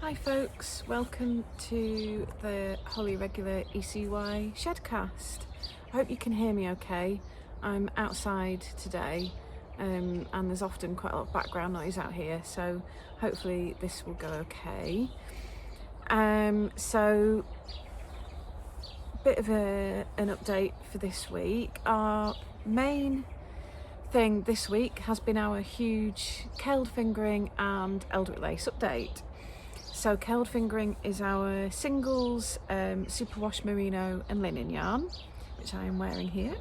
Hi folks, welcome to the Wholly Regular ECY Shedcast. I hope you can hear me okay. I'm outside today and there's often quite a lot of background noise out here, so hopefully this will go okay. So bit of an update for this week. Our main thing this week has been our huge Keld Fingering and Eldwick Lace update. So Keld Fingering is our singles superwash merino and linen yarn, which I am wearing here.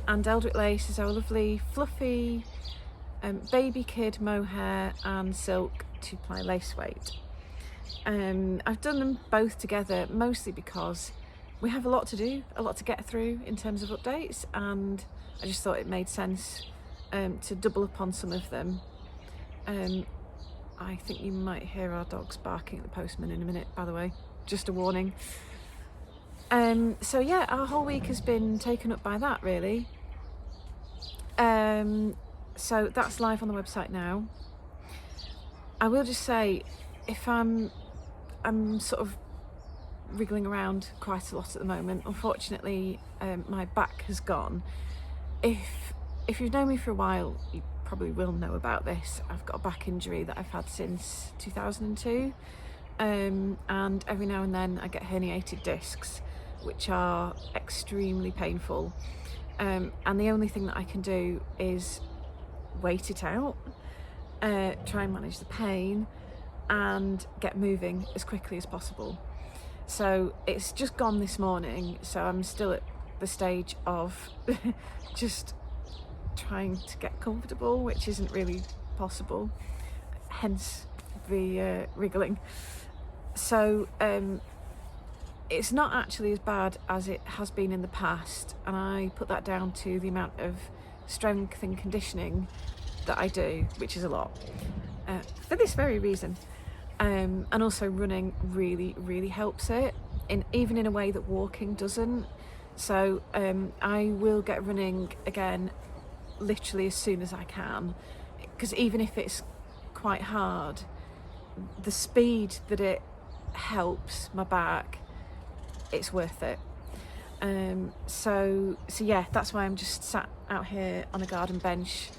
And Eldwick Lace is our lovely fluffy baby kid mohair and silk 2-ply lace weight. I've done them both together mostly because we have a lot to do, a lot to get through in terms of updates, and I just thought it made sense to double up on some of them. I think you might hear our dogs barking at the postman in a minute, by the way, just a warning. So yeah, our whole week has been taken up by that, really. So that's live on the website now. I will just say, if I'm sort of wriggling around quite a lot at the moment. Unfortunately, my back has gone. If you've known me for a while, you probably will know about this. I've got a back injury that I've had since 2002, and every now and then I get herniated discs, which are extremely painful, and the only thing that I can do is wait it out, try and manage the pain and get moving as quickly as possible. So it's just gone this morning, so I'm still at the stage of just trying to get comfortable, which isn't really possible, hence the wriggling. So it's not actually as bad as it has been in the past, and I put that down to the amount of strength and conditioning that I do, which is a lot, for this very reason. And also running really helps it, even in a way that walking doesn't. So I will get running again literally as soon as I can, because even if it's quite hard, the speed that it helps my back, it's worth it. So yeah, that's why I'm just sat out here on a garden bench,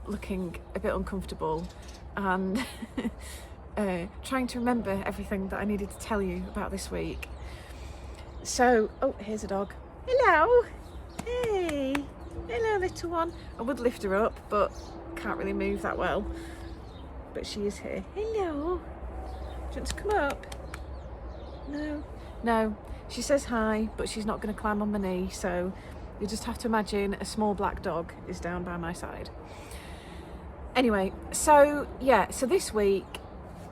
looking a bit uncomfortable and trying to remember everything that I needed to tell you about this week. So, oh, here's a dog. Hello. Hey. Hello, little one. I would lift her up, but can't really move that well. But she is here. Hello. Do you want to come up? No. No. She says hi, but she's not going to climb on my knee, so you just have to imagine a small black dog is down by my side. Anyway, so yeah, so this week,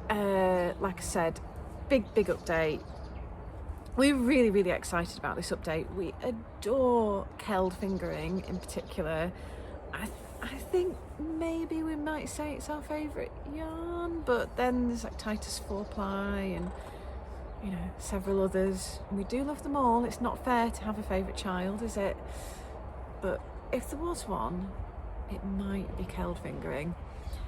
like I said, big update. We're really excited about this update. We adore Keld Fingering in particular. I think maybe we might say it's our favourite yarn, but then there's like Titus 4-ply and, you know, several others. And we do love them all. It's not fair to have a favourite child, is it? But if there was one, it might be Keld Fingering.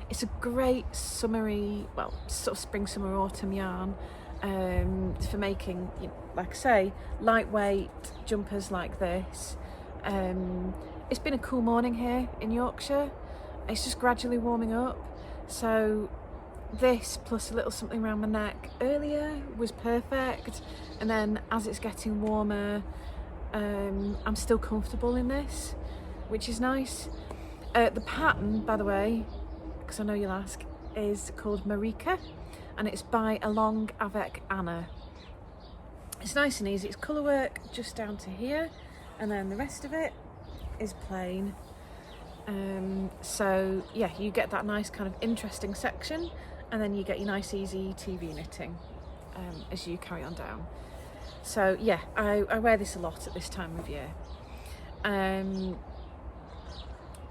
It's a great summery, well, sort of spring, summer, autumn yarn for making, like I say, lightweight jumpers like this. It's been a cool morning here in Yorkshire. It's just gradually warming up. So this plus a little something around my neck earlier was perfect. And then as it's getting warmer, I'm still comfortable in this, which is nice. The pattern, by the way, because I know you'll ask, is called Marika, and it's by Along Avec Anna. It's nice and easy. It's colour work just down to here, and then the rest of it is plain. So yeah, you get that nice kind of interesting section, and then you get your nice easy TV knitting as you carry on down. So yeah, I wear this a lot at this time of year.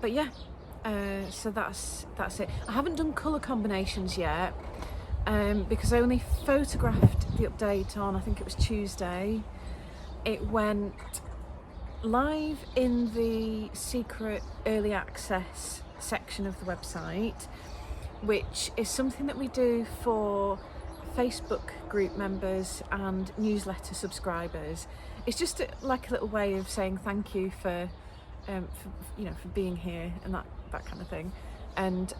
But yeah, so that's it. I haven't done colour combinations yet, because I only photographed the update on, I think it was Tuesday. It went live in the secret early access section of the website, which is something that we do for Facebook group members and newsletter subscribers. It's just like a little way of saying thank you for for being here and that kind of thing. And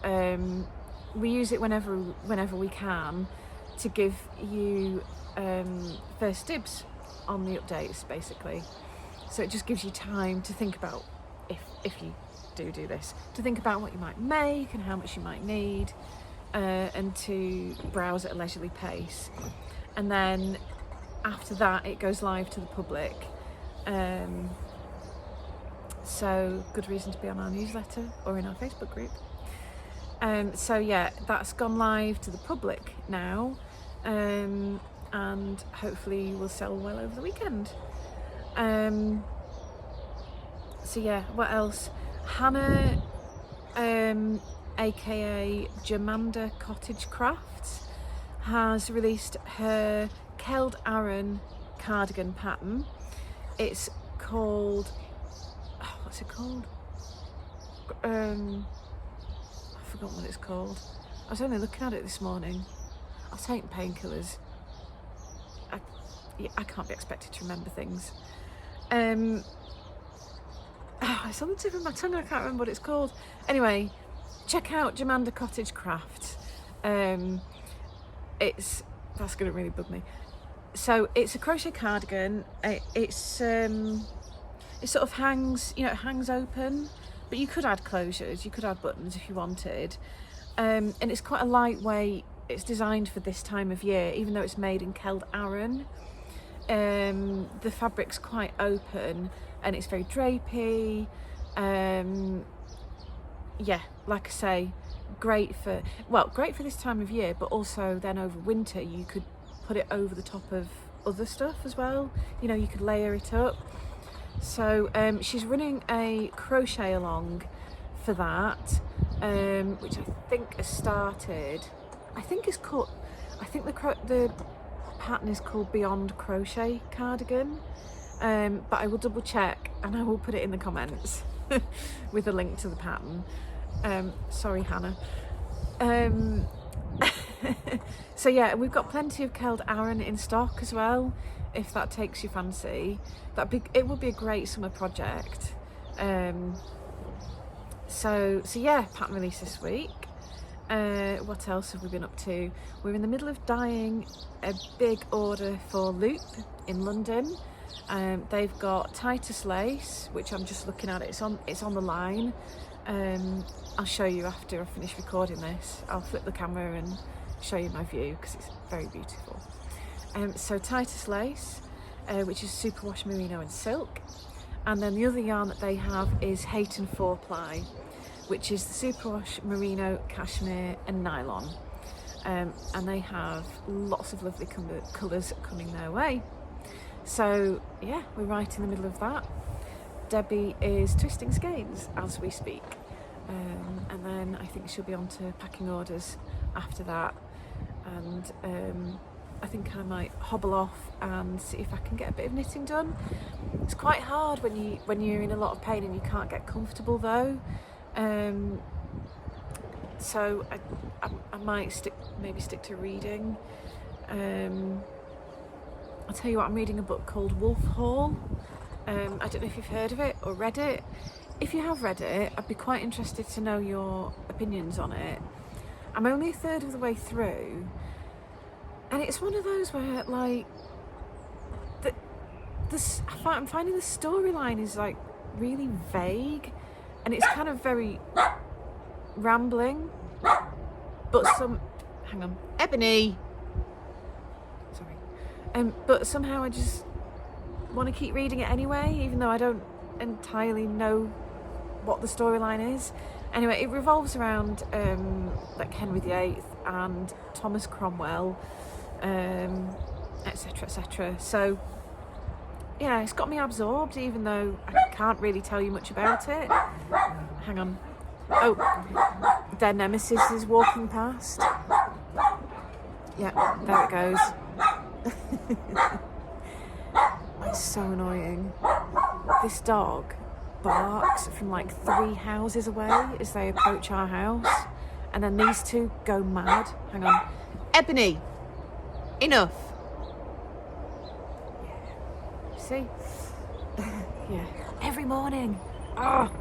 we use it whenever we can to give you first dibs on the updates, basically. So it just gives you time to think about, if you do this, to think about what you might make and how much you might need, and to browse at a leisurely pace. And then after that it goes live to the public, so good reason to be on our newsletter or in our Facebook group. So yeah, that's gone live to the public now, and hopefully will sell well over the weekend. So yeah, what else? Hannah, aka Jamanda Cottage Crafts, has released her Keld Aran cardigan pattern. It's called, what's it called? I forgot what it's called. I was only looking at it this morning. I'll take painkillers. I can't be expected to remember things. It's on the tip of my tongue, I can't remember what it's called. Anyway, check out Jamanda Cottage Crafts. That's going to really bug me. So it's a crochet cardigan. It sort of hangs, it hangs open, but you could add closures, you could add buttons if you wanted. And it's quite a lightweight. It's designed for this time of year, even though it's made in Keld Aran. The fabric's quite open and it's very drapey. Yeah, like I say, great for this time of year, but also then over winter you could put it over the top of other stuff as well. You could layer it up. So she's running a crochet along for that, which I think has started. I think the pattern is called Beyond Crochet Cardigan, but I will double check and I will put it in the comments with a link to the pattern. Sorry, Hannah. So yeah, we've got plenty of Keld Aran in stock as well, if that takes your fancy. It would be a great summer project. So yeah, pattern release this week. What else have we been up to? We're in the middle of dyeing a big order for Loop in London. They've got Titus lace, which I'm just looking at. It's on the line. I'll show you after I finish recording this. I'll flip the camera and show you my view because it's very beautiful. So Titus lace, which is superwash merino and silk, and then the other yarn that they have is Hayton 4-ply, which is the superwash merino, cashmere and nylon, and they have lots of lovely colours coming their way. So yeah, we're right in the middle of that. Debbie is twisting skeins as we speak, and then I think she'll be on to packing orders after that, and I think I might hobble off and see if I can get a bit of knitting done. It's quite hard when you're in a lot of pain and you can't get comfortable though. So I might maybe stick to reading. I'll tell you what, I'm reading a book called Wolf Hall. I don't know if you've heard of it or read it. If you have read it, I'd be quite interested to know your opinions on it. I'm only a third of the way through, and it's one of those where I'm finding the storyline is really vague, and it's kind of very rambling, but hang on, Ebony, sorry, but somehow I just want to keep reading it anyway, even though I don't entirely know what the storyline is. Anyway, it revolves around Henry VIII and Thomas Cromwell, etc, etc. So yeah, it's got me absorbed, even though I can't really tell you much about it. Hang on. Oh, their nemesis is walking past. Yeah, there it goes. It's so annoying. This dog barks from 3 houses away as they approach our house, and then these two go mad. Hang on. Ebony! Enough. See? Yeah. Every morning. Oh,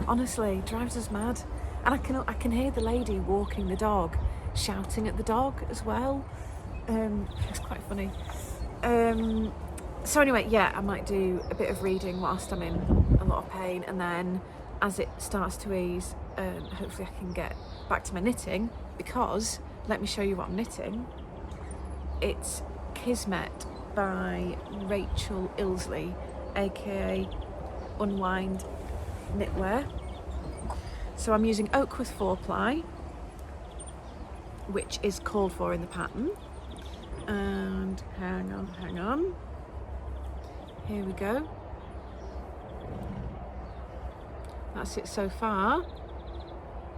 honestly, drives us mad. And I can hear the lady walking the dog shouting at the dog as well. It's quite funny. So anyway, yeah, I might do a bit of reading whilst I'm in a lot of pain, and then as it starts to ease, hopefully I can get back to my knitting, because let me show you what I'm knitting. It's Kismet by Rachel Ilsley, aka Unwind Knitwear. So I'm using Oakworth 4-ply, which is called for in the pattern. And hang on. Here we go. That's it so far.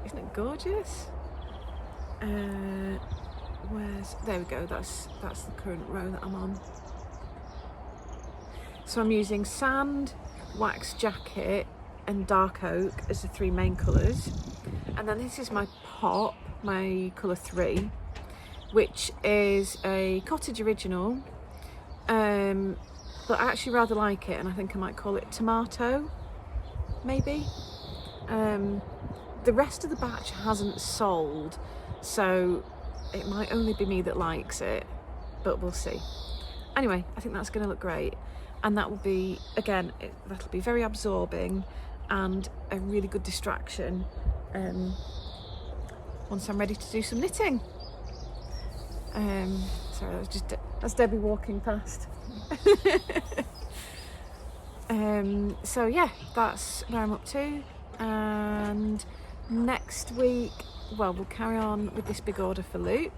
Isn't it gorgeous? There we go, that's the current row that I'm on. So I'm using sand, wax jacket and dark oak as the three main colours. And then this is my pop, my colour 3, which is a cottage original, but I actually rather like it, and I think I might call it tomato, maybe. The rest of the batch hasn't sold, so it might only be me that likes it, but we'll see. Anyway, I think that's going to look great, and that will be, again, that'll be very absorbing and a really good distraction once I'm ready to do some knitting. Sorry, that's Debbie walking past. So yeah, that's where I'm up to, and next week, well, we'll carry on with this big order for Loop.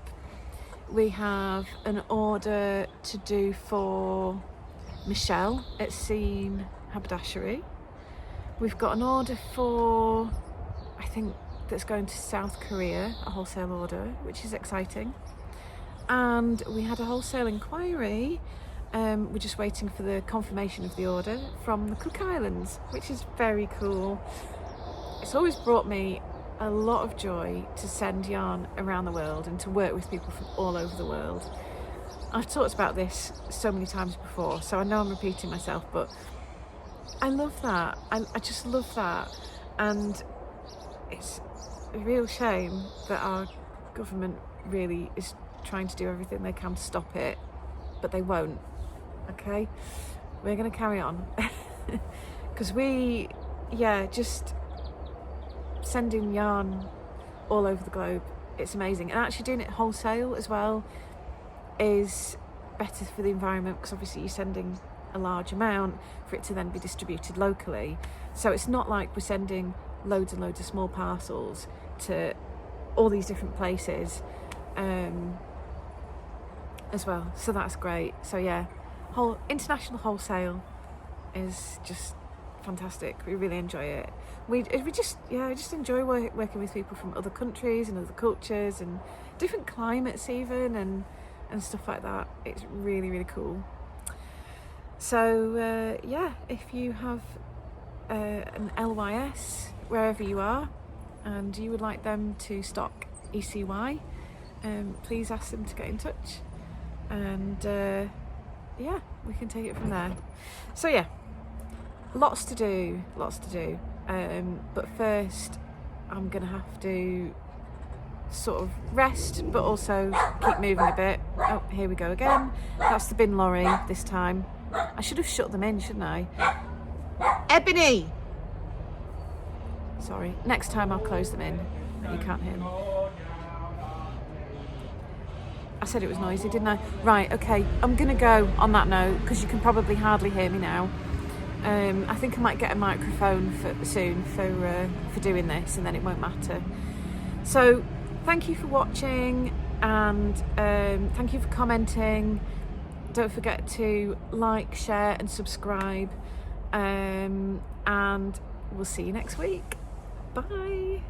We have an order to do for Michelle at Seam Haberdashery. We've got an order for, I think, that's going to South Korea, a wholesale order, which is exciting. And we had a wholesale inquiry. We're just waiting for the confirmation of the order from the Cook Islands, which is very cool. It's always brought me a lot of joy to send yarn around the world and to work with people from all over the world. I've talked about this so many times before, so I know I'm repeating myself, but I love that. I just love that. And it's a real shame that our government really is trying to do everything they can to stop it, but they won't. Okay, we're going to carry on because just sending yarn all over the globe, it's amazing. And actually doing it wholesale as well is better for the environment, because obviously you're sending a large amount for it to then be distributed locally. So it's not like we're sending loads and loads of small parcels to all these different places as well. So that's great. So yeah, whole international wholesale is just fantastic. We really enjoy it. We just enjoy working with people from other countries and other cultures and different climates even, and stuff like that. It's really, really cool. So yeah, if you have an LYS wherever you are and you would like them to stock ECY, please ask them to get in touch, and yeah, we can take it from there. So yeah, lots to do, but first I'm gonna have to sort of rest, but also keep moving a bit. Oh, here we go again. That's the bin lorry this time. I should have shut them in, shouldn't I? Ebony! Sorry, next time I'll close them in. You can't hear them. I said it was noisy, didn't I? Right, okay, I'm gonna go on that note, because you can probably hardly hear me now. I think I might get a microphone soon for doing this, and then it won't matter. So thank you for watching, and thank you for commenting. Don't forget to like, share and subscribe, and we'll see you next week. Bye.